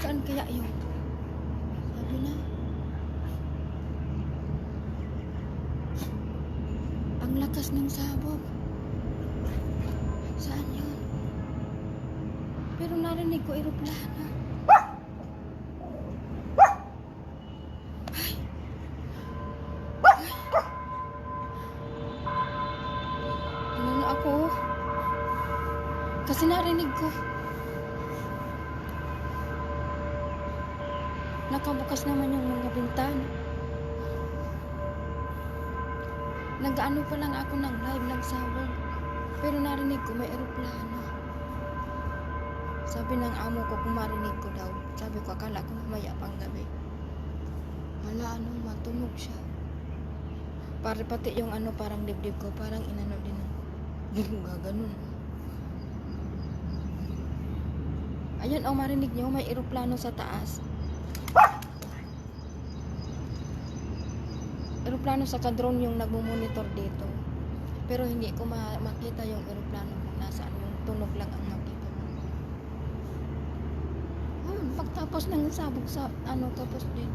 Saan kaya yun? Sabi na. Ang lakas ng sabog. Saan yun? Pero narinig ko eroplano. Ay! Ay! Ano ako? Kasi narinig ko. Nakabukas naman yung mga bintana. Nag-ano pa lang ako ng live, nagsabog. Pero narinig ko may eroplano. Sabi ng amo ko kung marinig ko daw. Sabi ko akala ko mamaya pang gabi. Wala matunog siya. Pare pati yung parang dibdib ko, parang inano din. Hindi ko gaganon. Ayun marinig nyo, may eroplano sa taas. Eroplano sa drone yung nagmumonitor dito. Pero hindi ko makita yung eroplano kung nasaan, yung tunog lang ang nakita ko. Pagtapos ng sabog sa tapos din.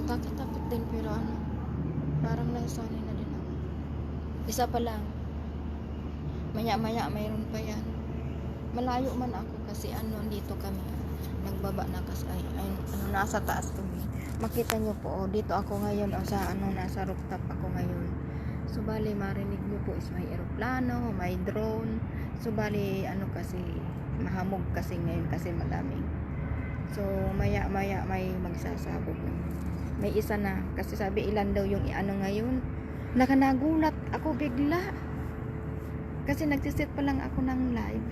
Natakot din pero parang nasanay na din ako. Isa pa lang. Maya-maya mayroon pa yan. Malayo man ako kasi dito kami. Nagbaba na kasi nasa taas kami. Makita nyo po, dito ako ngayon sa nasa rooftop ako ngayon. So bali marinig nyo po is may eroplano, may drone. So bali kasi mahamog kasi ngayon kasi malamig. So maya may magsasabog na. May isa na kasi sabi ilan daw yung ngayon. Nagulat ako bigla. Kasi nagsiset pa lang ako ng live.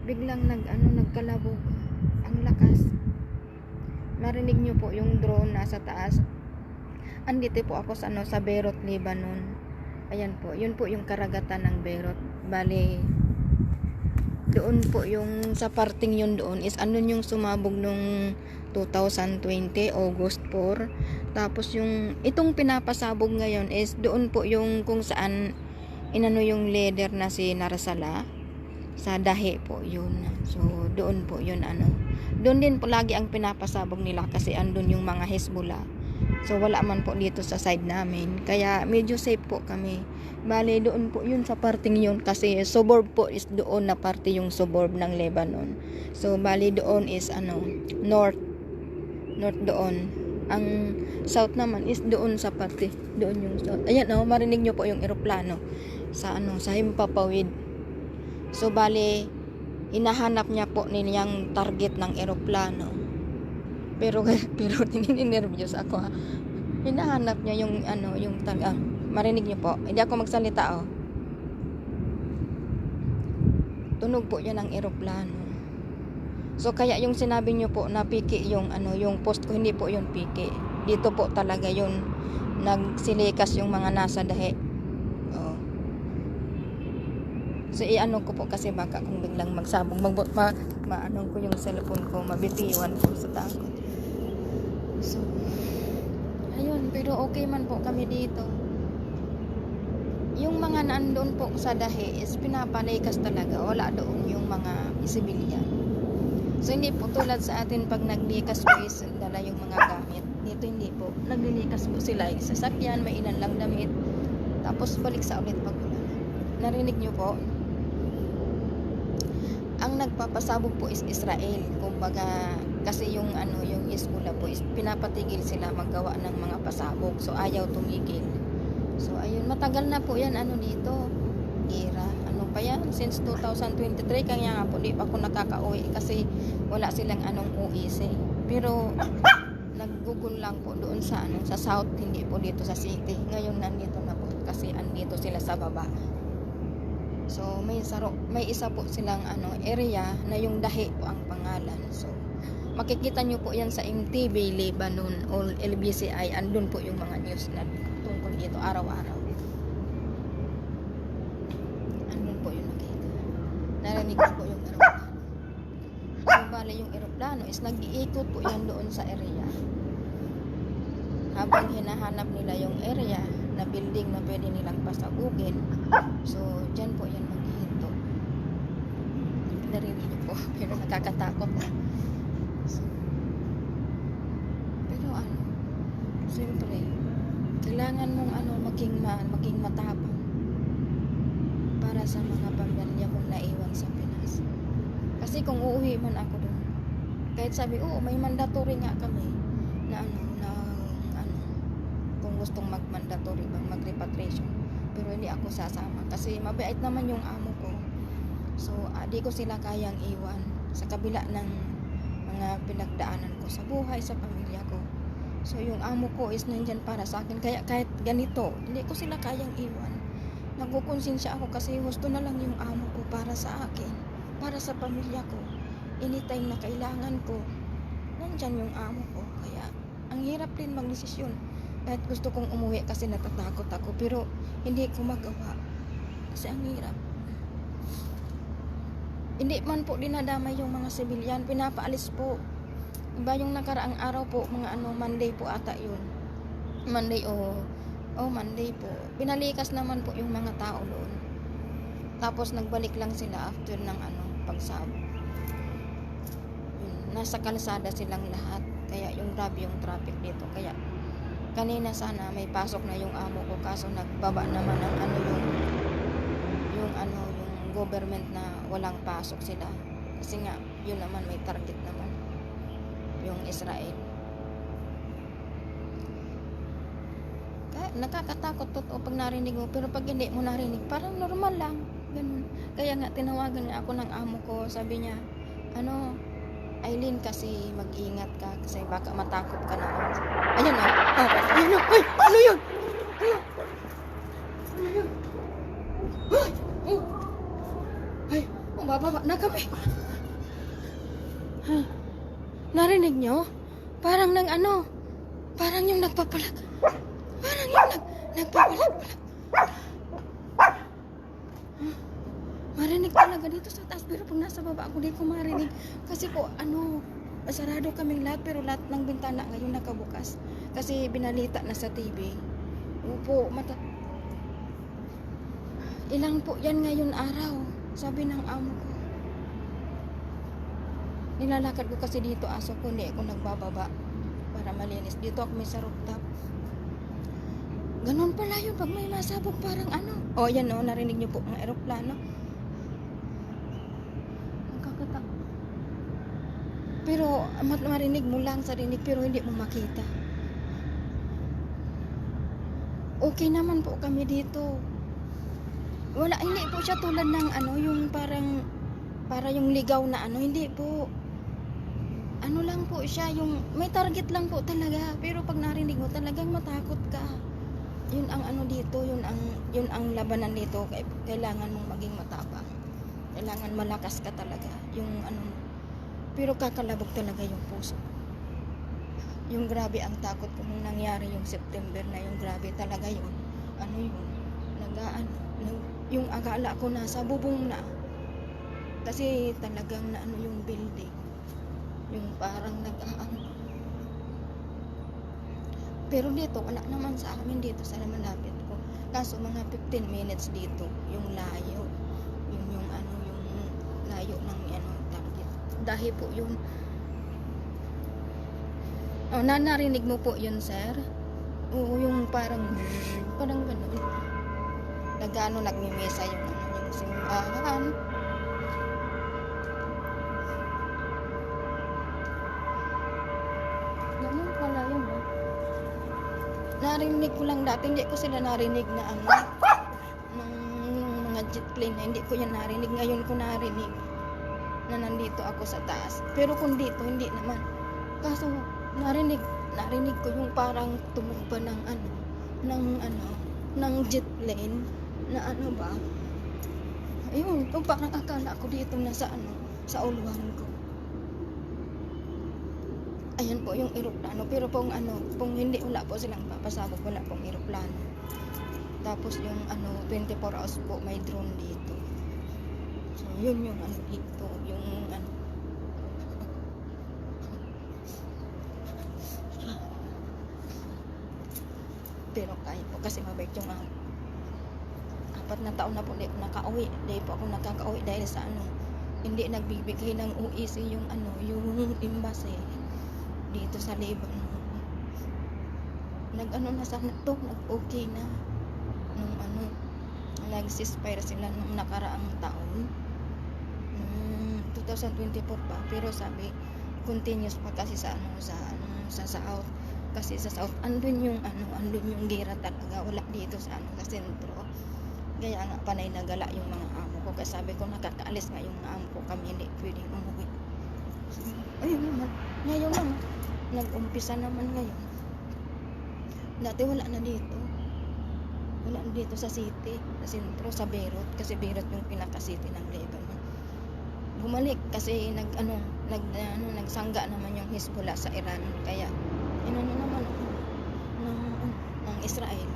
Biglang nagkalabog. Ang lakas. Marinig nyo po yung drone nasa taas. Andito po ako sa Beirut, Lebanon. Ayan po, yun po yung karagatan ng Beirut. Bali, doon po yung sa parting yun doon is yung sumabog nung 2020, August 4. Tapos itong pinapasabog ngayon is doon po yung kung saan yung leader na si Narsala. Sa Dahe po yun. So doon po yun doon din po lagi ang pinapasabog nila kasi andun yung mga Hezbollah. So wala man po dito sa side namin, kaya medyo safe po kami. Bale doon po yun sa parting yun kasi suburb po is doon na parte yung suburb ng Lebanon. So bale doon is north doon. Ang south naman is doon sa parte doon yung south. Ayan marinig nyo po yung eroplano sa sa Himpapawid. So bale hinahanap niya po niyang target ng eroplano. Pero nervous ako. Hinahanap niya yung yung marinig niyo po. Hindi ako magsalita Tunog po 'yan ng eroplano. So kaya yung sinabi niyo po na piki yung yung post ko, hindi po yung piki. Dito po talaga yun nagsilikas yung mga nasa Dahe. So ko po kasi baka kung biglang magsabog ko yung cellphone ko, mabitiwan po sa takot. So ayun, pero okay man po kami dito. Yung mga nandoon po sa Dahe is pinapalikas talaga, wala doon yung mga civilian. So hindi po tulad sa atin pag naglikas po is dala yung mga gamit. Dito hindi po, naglilikas po sila sa sasakyan, may ilan lang damit, tapos balik sa ulit pag narinig nyo po. Ang nagpapasabog po is Israel. Kumbaga kasi yung yung Hezbollah po is pinapatigil sila maggawa ng mga pasabog. So ayaw tumigil. So ayun, matagal na po yan dito. Gira. Pa yan since 2023 kaya nga po di pa ako nakaka-uwi kasi wala silang UEC. Pero naggugol lang po doon sa sa south, hindi po dito sa city. Ngayon nandito na po kasi andito sila sa baba. So may isa po silang area na yung Dahe po ang pangalan. So makikita nyo po yan sa MTV Lebanon o LBCI. Andun po yung mga news na tungkol dito araw-araw. Andun po yung nakita. Narinig ko po yung eroplano. So bale yung eroplano is nag-iikot po yan doon sa area. Habang hinahanap nila yung area na building na pwede nilang pasabugin. So dyan po yan pero nakakatakot na. Pero siyempre, kailangan mong maging matapang para sa mga pamilya mong naiwan sa Pinas. Kasi kung uuwi man ako doon, kahit sabi, may mandatory nga kami na kung gustong mag-mandatory bang mag-repatriation, pero hindi ako sasama kasi mabait naman yung amo ko. So di ko sila kayang iwan sa kabila ng mga pinagdaanan ko sa buhay, sa pamilya ko. So yung amo ko is nandyan para sa akin, kaya kahit ganito hindi ko sila kayang iwan. Nagkukonsensya ako kasi gusto na lang yung amo ko para sa akin, para sa pamilya ko. Anytime na kailangan ko, nandyan yung amo ko. Kaya ang hirap din magdesisyon. Kahit gusto kong umuwi kasi natatakot ako, pero hindi ko magawa kasi ang hirap. Hindi man po dinadamay yung mga sibilyan, pinapaalis po. Iba yung nakaraang araw po, mga Monday po ata yun. Monday Monday po. Pinalikas naman po yung mga tao doon. Tapos nagbalik lang sila after ng pagsab. Nasa kalsada silang lahat. Kaya yung grabe yung traffic dito. Kaya kanina sana may pasok na yung amo ko, kaso nagbaba naman ang yung government na walang pasok sila. Kasi nga yun naman may target naman yung Israel. Kaya nakakatakot totoo pag narinig mo, pero pag hindi mo narinig parang normal lang, ganun. Kaya nga tinawagan niya ako ng amo ko, sabi niya Aileen, kasi mag-ingat ka kasi baka matakot ka na. Ayan ayun na. Ay, ano yun? Ano yun? Ay, bababa na kami. Narinig nyo? Parang parang yung nagpapalag. Parang yung nagpapalag. Marinig talaga dito sa taas, pero pag nasa baba ako, di ko marinig. Kasi po, sarado kaming lahat, pero lahat ng bintana ngayon nakabukas. Kasi binalita na sa TV. Opo, ilang po yan ngayon araw, sabi ng amo ko. Nilalakad ko kasi dito, aso ko, hindi ako nagbababa para malinis. Dito ako may sa rooftop. Ganon pala yun pag may masabog, parang yan narinig niyo po ang eroplano. Pero marinig mo lang sa rinig, pero hindi mo makita. Okay naman po kami dito. Hindi po siya tulad ng yung para yung ligaw na hindi po. Lang po siya, yung may target lang po talaga. Pero pag narinig mo, talagang matakot ka. Yun ang dito, yun ang labanan dito. Kailangan mong maging matapang. Kailangan malakas ka talaga. Pero kakalabog talaga yung puso. Yung grabe ang takot ko nung nangyari yung September na yung grabe talaga yun. Yung akala ko nasa bubong na. Kasi talagang yung building. Yung parang Pero dito, wala naman sa amin dito sa malapit ko. Kaso mga 15 minutes dito, yung layo. Yung layo ng target. Dahil po yun. Narinig mo po yun, sir? Oo, yung parang ganun. Nagmimisa yung simbahan. Ganun pala yun, Narinig ko lang dati, hindi ko sila narinig na ng mga jet plane na hindi ko yan narinig. Ngayon ko narinig na nandito ako sa taas. Pero kung dito, hindi naman. Kaso narinig ko yung parang tumugba ng jet plane na ba? Ayun, kung parang akala ko dito nasa sa uluhan ko. Ayan po yung eroplano, pero kung hindi, wala po silang papasabog, wala pong eroplano. Tapos yung 24 hours po may drone dito. So yun yung dito, yung pero kaya po kasi mabait yung 4 na taon na po hindi ako nakauwi. Dahil po ako nakakauwi dahil sa hindi nagbibigay ng UEC yung ano, yung embassy dito sa Lebanon. Nag-ano na sana to, nag-okay na nung ano, nag-ceasefire sila nung nakaraang taon, 2024 pa, pero sabi continuous pa kasi sa ano, sa South, kasi sa South andun yung ano, andun yung gera talaga, wala dito sa ano, sa sentro. Kaya nga panay nagala yung mga amo ko, kasi sabi ko nakakaalis nga yung mga amo ko, kami hindi pwedeng umuwi. Ayun naman, ngayon naman nag-umpisa naman ngayon. Dati wala na dito, wala na dito sa city, sa sentro, sa Beirut, kasi Beirut yung pinaka-city ng Lebanon. Bumalik kasi nagsangga naman yung Hezbollah sa Iran, kaya inano naman ng Israel.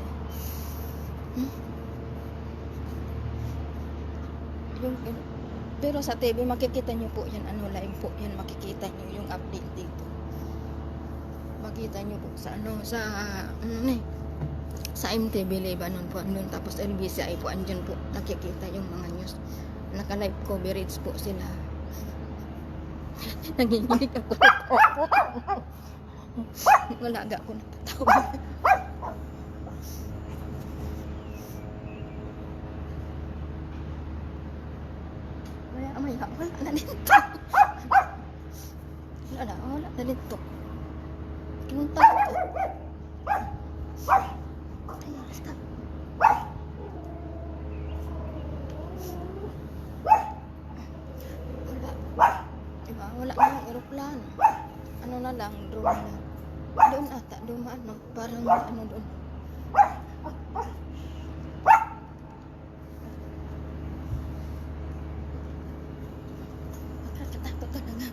Pero sa TV makikita nyo po yan, ano, live po yan, makikita nyo yung update dito, makita nyo po sa ano, sa MTV Lebanon po andun, tapos LBC ay po andyan po, nakikita yung mga news, naka-live coverage po sila. Nanginginig ako. Wala ako natatawa. Wala na dito. Wala na dito. Kinunta ko to. Ay, stop. Wala na yung aeroplano. Ano na lang, drone na. Doon ata, dumaan, no? Parang ano doon. Nakakatakot ka na nga.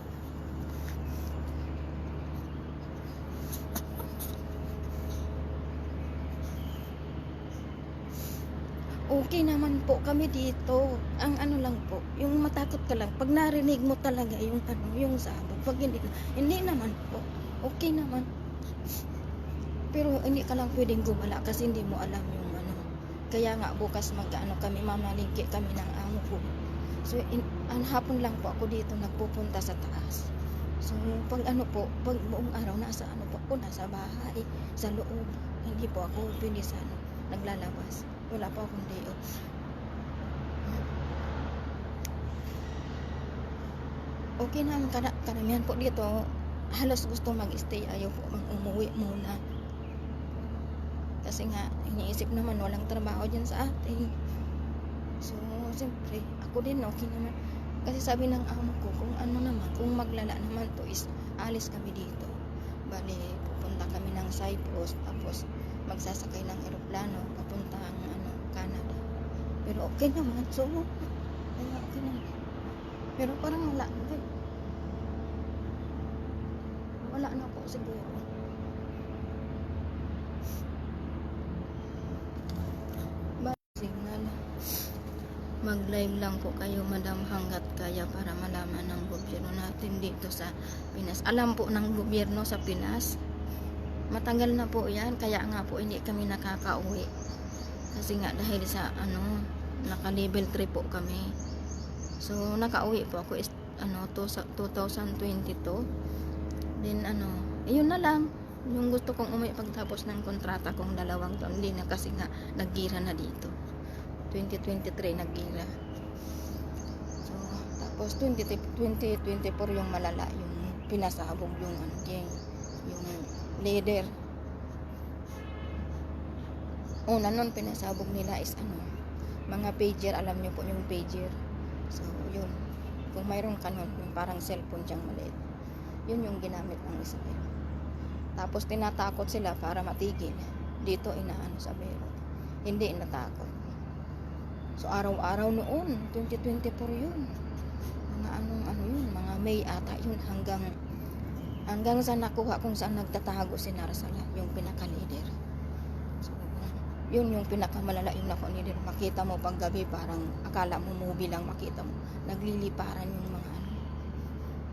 Okay naman po kami dito. Ang ano lang po, yung matakot ka lang pag narinig mo talaga yung ano, yung sabog. Pag hindi naman po. Okay naman. Pero hindi ka lang pwedeng gumala kasi hindi mo alam yung ano. Kaya nga bukas mag-ano kami, mamalingki kami ng amo ko. So hapon lang po ako dito nagpupunta sa taas. So pag ano po, pag buong araw nasa ano po ako, nasa bahay, sa loob. Hindi po ako pwede sa ano, naglalabas. Wala pa akong day off. Okay naman, karamihan po dito halos gusto mag-stay, ayaw po umuwi muna. Kasi nga, iniisip naman walang trabaho dyan sa atin. So, siyempre, ako din okay naman. Kasi sabi ng amo ko, kung ano naman, kung maglala naman to is, alis kami dito. Bali, pupunta kami ng Cyprus, tapos magsasakay ng eroplano, papuntang Canada. Pero okay naman, so, kaya okay naman. Pero parang wala na ako siguro. Signal. Mag-live lang po kayo, madam, hanggat kaya para malaman ng gobyerno natin dito sa Pinas. Alam po ng gobyerno sa Pinas, matagal na po yan, kaya nga po hindi kami nakakauwi. Kasi nga dahil sa naka-level 3 po kami. So nakauwi po ako is 2022. Then yun na lang. Yung gusto kong umuwi pagtapos ng kontrata kong 2 taon, hindi na kasi nga naggira na dito. 2023 naggira. So tapos 2024 yung malala, yung pinasabog yung yung leader. Una nun pinasabog nila is mga pager, alam nyo po yung pager. So yun, kung mayroon ka nun, yung parang cellphone dyang maliit, yun yung ginamit ng Israel. Tapos tinatakot sila para matigil. Dito sa Beirut, hindi natakot. So araw-araw noon 2024 yun, mga yun, mga May ata yun, hanggang sa nakuha kung saan nagtatago si Narsala, yung pinaka-leader. Yun yung pinakamalala yung nakuha nila. Makita mo pag gabi, parang akala mo movie lang, makita mo nagliliparan yung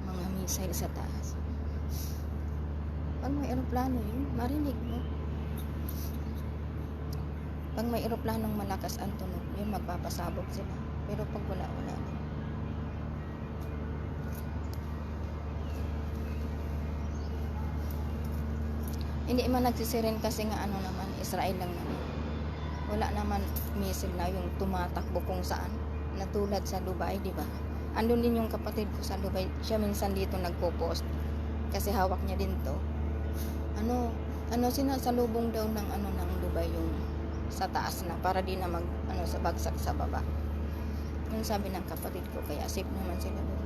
mga missile sa taas. Pag may eroplano yun, marinig mo. Pag may eroplanong malakas ang tunog, yun magpapasabog sila. Pero pag wala Hindi man nagsisiren kasi nga ano naman, Israel lang naman. Wala naman missile na yung tumatakbo kung saan. Natulad sa Dubai, di ba? Andun din yung kapatid ko sa Dubai. Siya minsan dito nagpo-post. Kasi hawak niya din to. Sinasalubong daw ng ng Dubai yung sa taas na para di na sa bagsak sa baba. Yung sabi ng kapatid ko, kaya safe naman sila doon.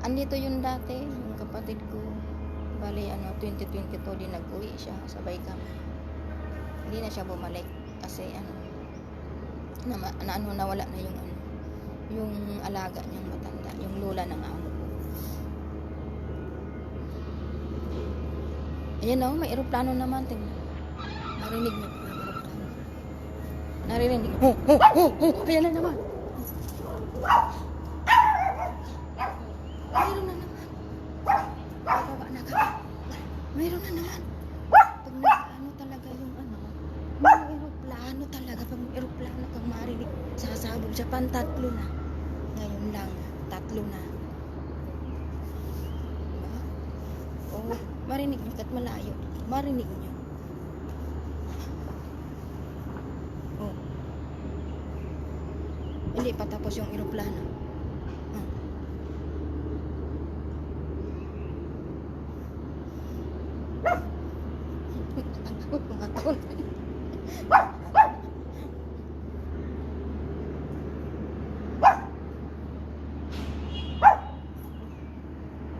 Andito yun dati, yung kapatid ko. Bali, 2022 din nag-uwi siya, sabay kami. Hindi na siya bumalik kasi nawala na yung alaga niyang matanda, yung lola ng amo ko. Ayan may eroplano naman, tingnan. Narinig niyo po yung eroplano. Narinig niyo. Ayan na naman. Mayroon na naman. Bababa na kami. Mayroon na naman. Pag talaga yung eroplano talaga. Pag eroplano kang marinig, sasabog siya pan 3 na. Ngayon lang, 3 na. Diba? Marinig nyo kahit malayo. Marinig nyo. Hindi pa tapos yung eroplano.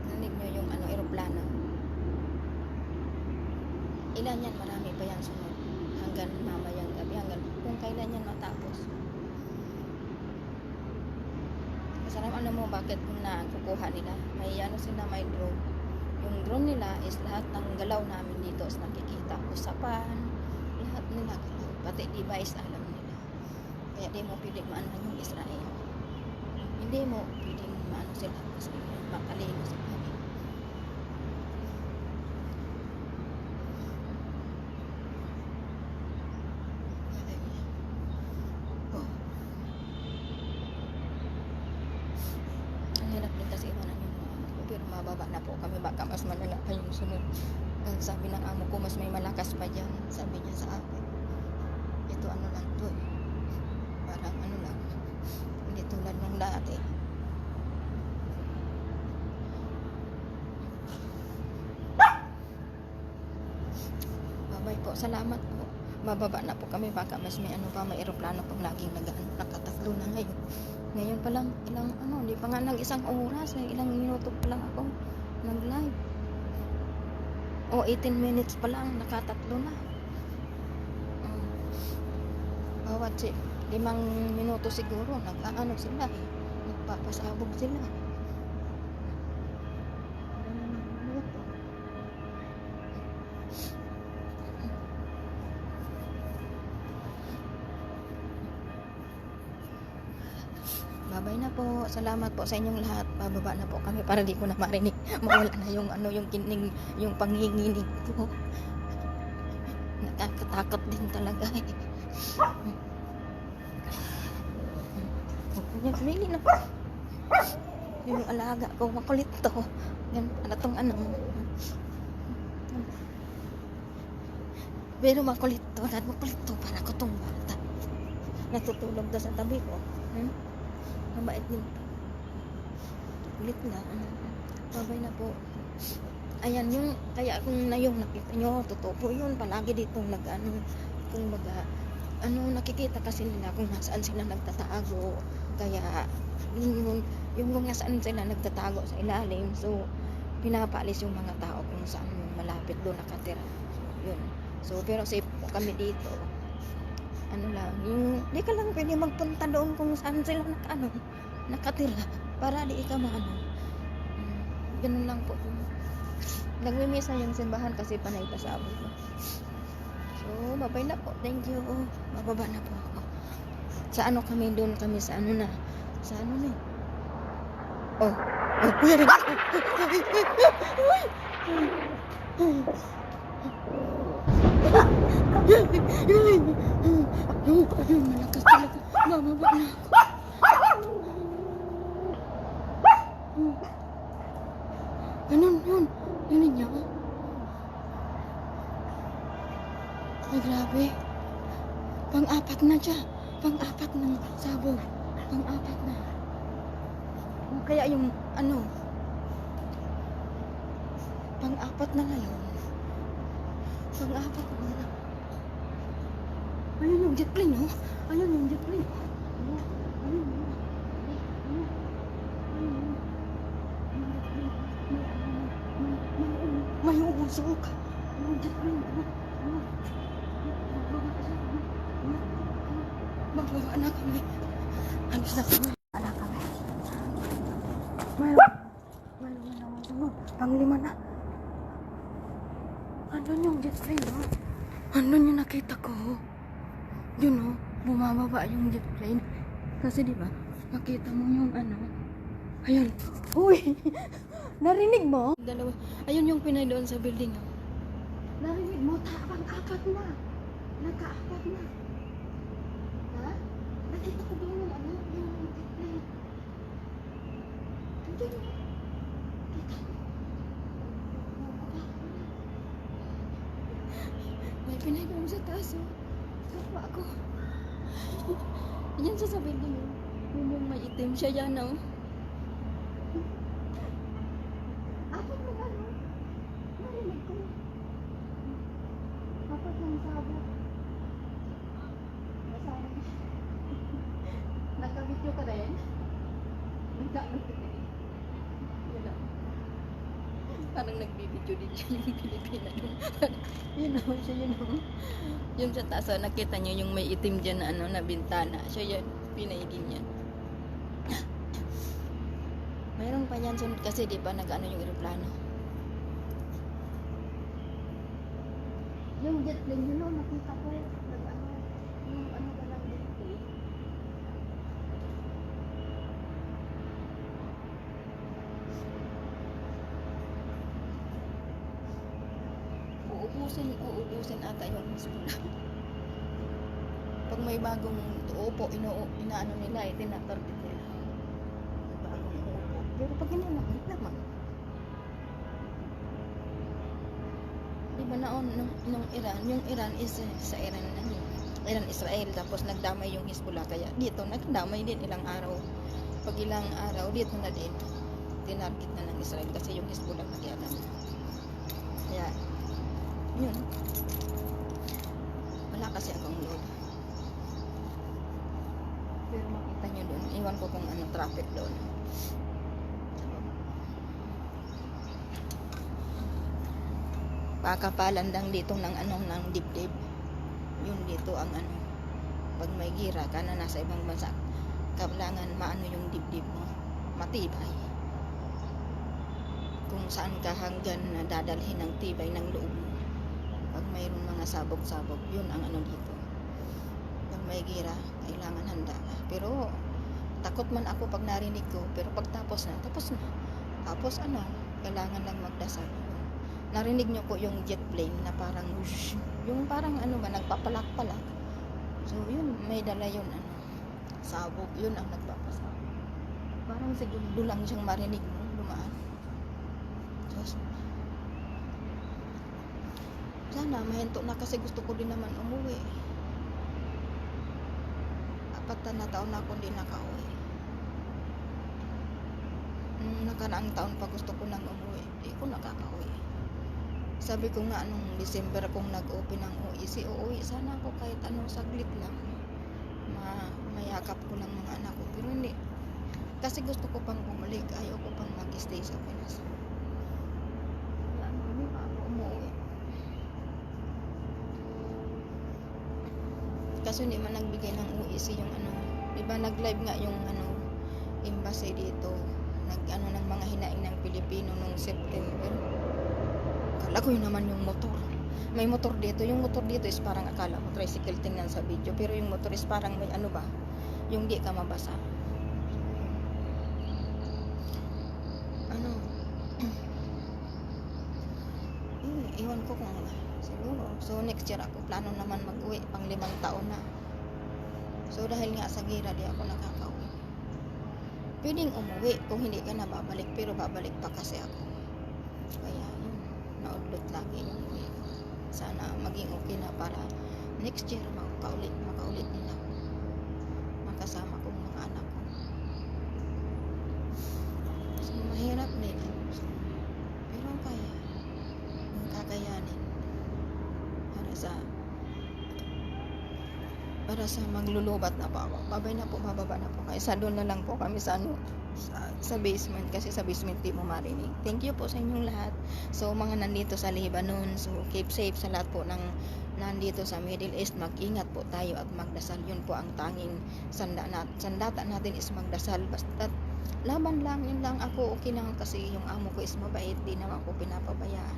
Narinig nyo yung eroplano. Ilan yan? Marami pa yan sunod. Hanggang mamayang gabi. Hanggang kung kailan yan matapos. Masarap mo bakit kung nakukuha nila. May sila, may drone. Yung drone nila is lahat ng galaw namin dito is nakikita. Usapan, lahat nila galaw. Pati device alam nila. Kaya di mo piling maano yung Israel. Hindi mo piling maano sila kasi makalino sila. Mababa na po kami, baka mas malala pa yung sunod. And sabi ng amo ko, mas may malakas pa dyan. Sabi niya sa akin, ito lang to eh. Parang lang, hindi tulad nung dati. Babay po, salamat po. Bababa na po kami, baka mas may may eroplano pag laging nakatatlo na ngayon. Ngayon pa lang, hindi pa nga ng 1 oras, may ilang minuto pa lang ako nag-live. 18 minutes pa lang, nakatatlo na. Bawat 5 minuto siguro, sila eh. Nagpapasabog sila. Babay na po. Salamat po sa inyong lahat. Bababa na po kami para di ko na marinig. Mawala na yung yung kining, yung panginginig ko. Nakakatakot din talaga eh. Hindi na po. Yung alaga ko, makulit to. Yan, tong pero makulit to. Makulit to para ko tong bata. Natutulog daw sa tabi ko. Mabait din to. Ulit na. Babay na po. Ayan yung, kaya kung nakita nyo, totoo po yun. Palagi dito kung baga, nakikita kasi nila kung nasaan sila nagtatago. Kaya, yung mga saan sila nagtatago sa ilalim. So, pinapaalis yung mga tao kung saan malapit doon nakatira. Yun. So, pero safe po kami dito. Di ka lang pwede magpunta doon kung saan sila nakatira para di ka ganun lang po. Nagmimisa yung simbahan kasi panay pasabog ko. So, babay na po. Thank you. Bababa na po ako. Sa kami doon kami sa na. Sa na eh. Malakas talaga. Bababa na ako. Ganun yun. Yun niya. Grabe. Pang-apat na siya. Pang-apat ng sabog. Pang-apat na. O kaya yung ano. Pang-apat na ngayon. Pang-apat na. Ayun yung jet plane, oh. Ayun yung jet plane. Ayun. Ayun. May umusok. Yung jet plane. Magbaba na kami. Alis na kami. Ala kami. Mayroon. Panglima na. Andun yung jet plane, oh. Andun yung nakita ko. Yun, oh. Bumababa yung jet plane. Kasi diba, nakita mo yung ano. Ayun. Uy! Narinig mo? Dalawa. Ayun yung pinay doon sa building, oh. Narinig mo? Pang-apat na. Nagka-apat na. Ha? Nakita ko doon yung ano, yung jet plane. Andun yung kita ko. May pinay doon sa taas, oh. Kapwa ako. Yan sa building, oh. Yun yung may itim siya yan, oh. Apat na ano? Narinig ko. Apat ng sabog. Masaya. Nagka-video ka rin? Nagka-video. Yun lang. Parang nagbibideo din siya yung Pilipina. Yun o, siya yun o. Yung sa taas, nakita niyo yung may itim dyan na ano, na bintana. Siya yan, Pinay din yan. Mayroon pa yan sunod kasi di ba nag-ano yung aeroplano. Yung jet plane yun o, nakita ko. Nag-ano, yung ano ka lang jet plane. Uubusin ata yung hospital. Pag may bagong upo, inaano nila, tinatarget nila. May bagong upo. Pero pag hinanakit naman. Di ba naon nung Iran? Yung Iran is sa Iran na yun. Iran, Israel. Tapos nagdamay yung Hezbollah. Kaya dito, nagdamay din ilang araw. Pag ilang araw, dito na din. Tinarget na ng Israel kasi yung Hezbollah nakialam. Kaya, yun. Wala kasi akong load. Pero makita nyo doon. Iwan ko kung ano traffic doon. Pakapalan lang dito ng anong ng dibdib. Yun dito ang ano. Pag may gira ka na nasa ibang bansa, kailangan maano yung dibdib mo. Matibay. Kung saan ka hanggan na dadalhin ng tibay ng loob mo. Pag mayroong mga sabog-sabog, yun ang ano dito. Pag may gira, kailangan handa ka. Pero, takot man ako pag narinig ko. Pero pag tapos na. Tapos ano, kailangan lang magdasal. Narinig nyo po yung jet plane na parang, whoosh, yung parang ano ba, nagpapalak-palak. So, yun, may dala yun, ano, sabog. Yun ang nagpapasabog. Parang segundo lang siyang marinig mo, lumaan. So, sana mahinto na kasi gusto ko din naman umuwi. 4 na taon na ako hindi nakauwi. Nakaraang taon pa gusto ko nang umuwi. Hindi ko nakakauwi. Sabi ko nga nung December kung nag-open ng OEC, uuwi sana ako kahit ano saglit lang. Mayakap ko lang mga anak ko. Pero hindi. Kasi gusto ko pang bumalik. Ayaw ko pang mag-stay sa Pinas. Kaya hindi pa ako umuwi. Kaso hindi man nagbigay ng OEC yung ano. Diba nag-live nga yung ano, embassy dito. Nag-ano ng mga hinaing ng Pilipino nung September. Akala ko yun naman yung motor. May motor dito. Yung motor dito is parang akala mo tricycle tingnan sa video. Pero yung motor is parang may ano ba, yung di ka mabasa. Ano? Iwan ko kung siguro. So next year ako plano naman mag-uwi. Pang 5 taon na. So dahil nga sa gira di ako nakaka-uwi. Pwedeng umuwi kung hindi ka na babalik. Pero babalik pa kasi ako. Kaya yun. Naudlot lagi yung uwi ko. Sana maging okay na para next year makaulit nila makasama kong mga anak ko. So mahirap din, so, pero kaya kakayanin para sa maglulubat na po ako. Bababa na po. Kaya doon na lang po kami sa sa basement, kasi sa basement di mo marinig. Thank you po sa inyong lahat. So mga nandito sa Lebanon, so keep safe sa lahat po ng nandito sa Middle East. Mag-ingat po tayo at magdasal. Yun po ang tanging sandata natin is magdasal. Basta laban lang, yun lang. Ako okay lang kasi yung amo ko is mabait, di naman ko pinapabayaan.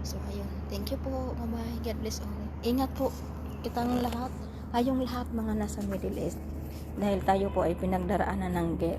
So ayun, thank you po. Bye bye, God bless all. Ingat po kitang lahat, tayong lahat mga nasa Middle East, dahil tayo po ay pinagdaraanan ng gera.